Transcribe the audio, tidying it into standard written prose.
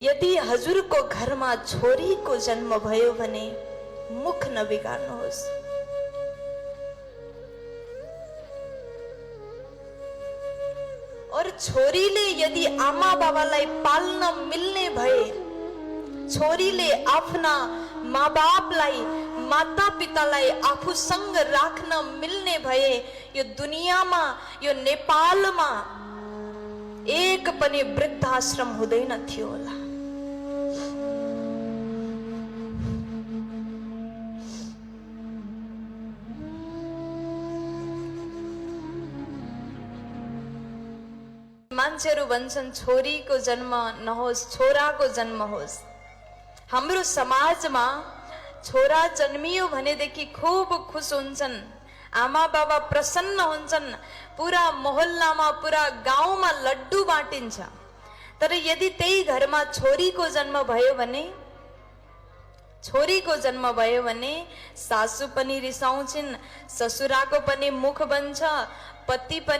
यदि हजुर को घर में छोरी को जन्म भयो भने मुख न बिगार्नुहोस्। और छोरीले यदि आमा बाबालाई पाल्न मिल्ने भए, छोरीले आफ्ना माँ बापलाई माता पितालाई आफूसँग राख्न मिल्ने भए यो दुनियामा यो नेपालमा एक पनि वृद्धाश्रम हुँदैन थियो होला। मान्छेहरू भन्छन् छोरीको जन्म नहोस्, छोराको जन्म होस्। हाम्रो समाजमा छोरा जन्मियो भनेदेखि खूब खुश हुन्छन्, आमा बाबा प्रसन्न हुन्छन्, पूरा मोहल्लामा पूरा गाउँमा लड्डु बाँटिन्छ। तर यदि त्यही घरमा छोरीको जन्म भयो भने सासु पनि रिसाउँछिन्, ससुराको पनि मुख बन्छ, पति पनि